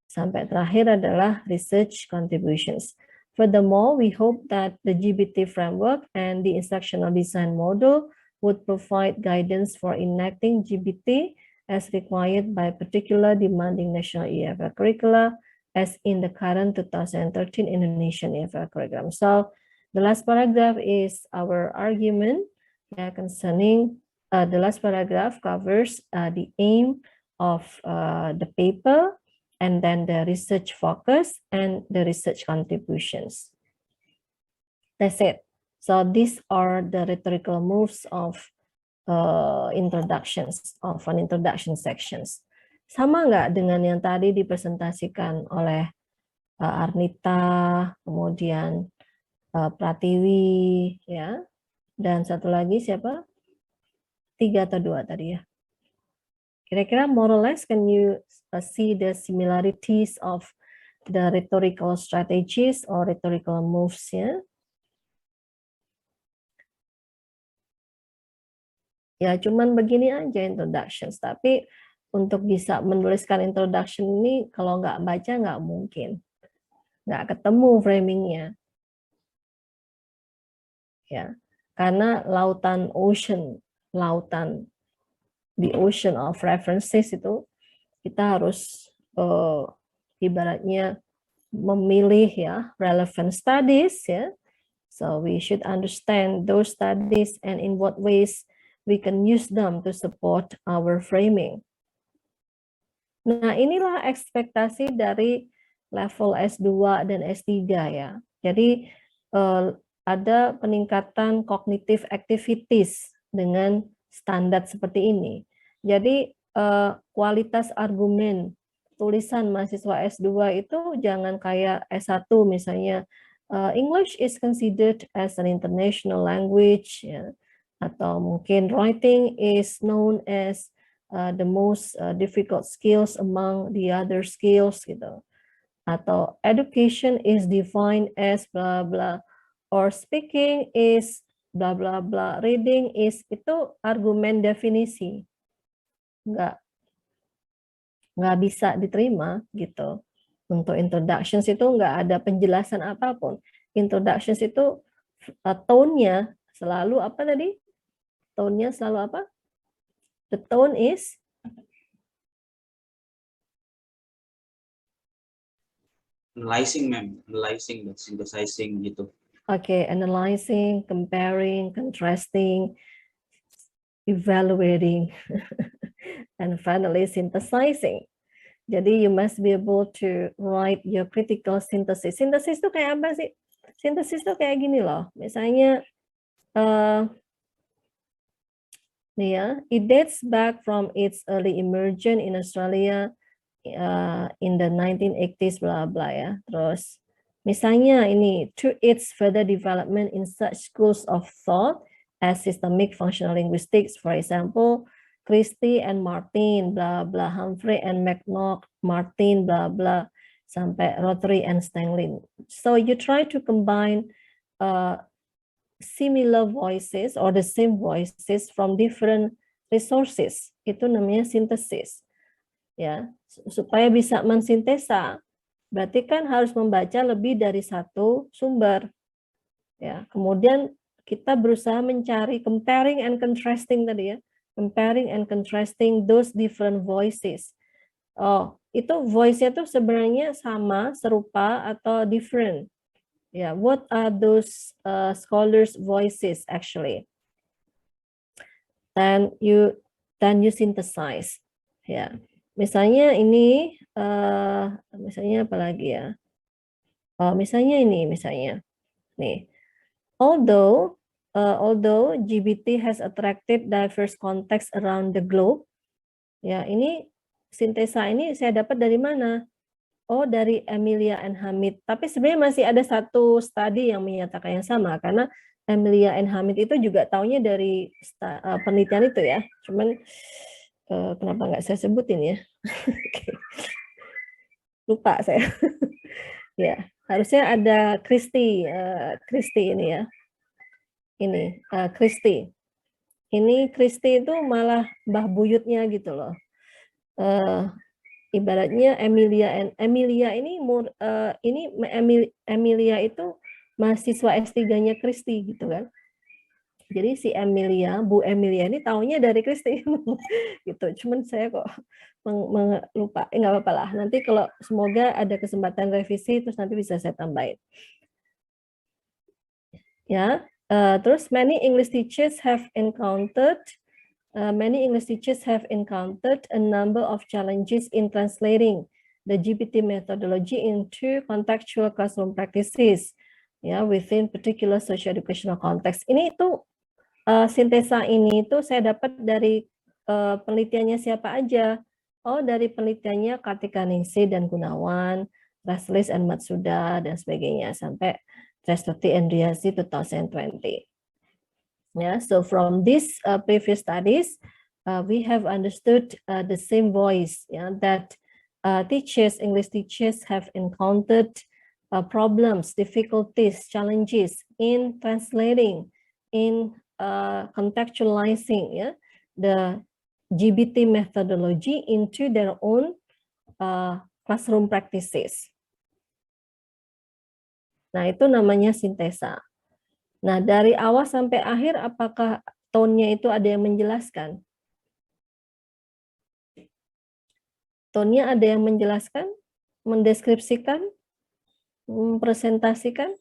Sampai terakhir adalah research contributions. Furthermore, we hope that the GBT framework and the instructional design model would provide guidance for enacting GBT as required by particular demanding national EFL curricula as in the current 2013 Indonesian EFL curriculum. So the last paragraph is our argument concerning the last paragraph covers the aim of the paper, and then the research focus and the research contributions. That's it. So these are the rhetorical moves of introductions, of an introduction sections. Sama nggak dengan yang tadi dipresentasikan oleh Arnita, kemudian Pratiwi, ya, dan satu lagi siapa? 3 atau 2 tadi ya. Kira-kira more or less can you see the similarities of the rhetorical strategies or rhetorical moves ya? Ya cuman begini aja introductions, tapi untuk bisa menuliskan introduction ini kalau nggak baca nggak mungkin, nggak ketemu framingnya, ya karena the ocean of references itu kita harus ibaratnya memilih ya relevant studies ya. So we should understand those studies and in what ways we can use them to support our framing. Nah, inilah ekspektasi dari level S2 dan S3 ya. Jadi ada peningkatan cognitive activities dengan standar seperti ini. Jadi kualitas argumen tulisan mahasiswa S2 itu jangan kayak S1 misalnya English is considered as an international language ya, atau mungkin writing is known as the most difficult skills among the other skills gitu, atau education is defined as bla bla, or speaking is bla bla bla, reading is, itu argumen definisi, nggak bisa diterima gitu. Untuk introductions itu nggak ada penjelasan apapun. Introductions itu tone-nya selalu apa tadi? Tone-nya selalu apa? The tone is Analyzing, ma'am. Analyzing, synthesizing gitu. okay, analyzing, comparing, contrasting, evaluating, and finally synthesizing. Jadi you must be able to write your critical synthesis. Synthesis itu kayak apa sih? Synthesis itu kayak gini loh. Misalnya, nih ya, it dates back from its early emergence in Australia in the 1980s, bla bla ya. Terus, misalnya ini, to its further development in such schools of thought as systemic functional linguistics, for example, Christie and Martin, bla bla, Humphrey and McNaught, Martin, bla bla, sampai Rotary and Stanglin. So you try to combine similar voices or the same voices from different resources. Itu namanya sintesis. Ya, supaya bisa mensintesa, berarti kan harus membaca lebih dari satu sumber. Ya, kemudian kita berusaha mencari comparing and contrasting tadi ya. Comparing and contrasting those different voices. Oh, itu voice-nya tuh sebenarnya sama, serupa, atau different. Ya, what are those scholars' voices actually? Then you synthesize. Ya, misalnya ini, misalnya apa lagi ya? Oh, misalnya ini, misalnya nih. Although GBT has attracted diverse contexts around the globe, ya ini sintesa ini saya dapat dari mana? Oh, dari Emilia and Hamid. Tapi sebenarnya masih ada satu studi yang menyatakan yang sama, karena Emilia and Hamid itu juga taunya dari penelitian itu ya. Cuman kenapa nggak saya sebutin ya? Lupa saya. Ya, harusnya ada Christie ini ya. Ini Christie. Ini Christie itu malah mbah buyutnya gitu loh. Ibaratnya Emilia ini Emilia itu mahasiswa S3-nya Christie gitu kan. Jadi si Emilia, Bu Emilia ini taunya dari Christie gitu. Cuman saya kok lupa. Nggak apa-apa lah. Nanti kalau semoga ada kesempatan revisi terus nanti bisa saya tambahin. Ya. Terus many English teachers have encountered a number of challenges in translating the GPT methodology into contextual classroom practices, ya, within particular socio-educational context. Ini itu sintesa ini itu saya dapat dari penelitiannya siapa aja? Oh, dari penelitiannya Kartika Ningsih dan Gunawan, Raslis and Matsuda dan sebagainya sampai Trestuti and Riasi 2020. Yeah, so from these previous studies, we have understood the same voice, yeah, that English teachers have encountered problems, difficulties, challenges in translating, in contextualizing, yeah, the GBT methodology into their own classroom practices. Nah, itu namanya sintesa. Nah, dari awal sampai akhir, apakah tone-nya itu ada yang menjelaskan? Tone-nya ada yang menjelaskan, mendeskripsikan, mempresentasikan,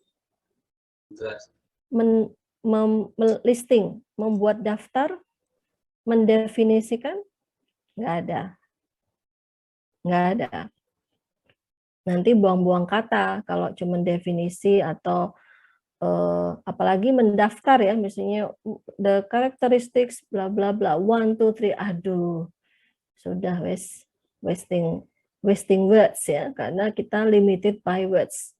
listing, membuat daftar, mendefinisikan? Nggak ada. Nggak ada. Nanti buang-buang kata kalau cuma definisi atau apalagi mendaftar ya, misalnya the characteristics bla bla bla 1 2 3, aduh sudah wasting words ya, karena kita limited by words.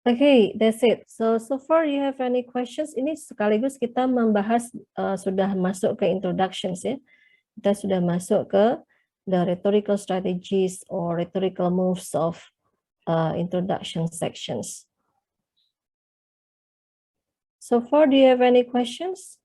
Okay, that's it. So far you have any questions? Ini sekaligus kita membahas sudah masuk ke introductions ya. Kita sudah masuk ke the rhetorical strategies or rhetorical moves of introduction sections. So far, do you have any questions?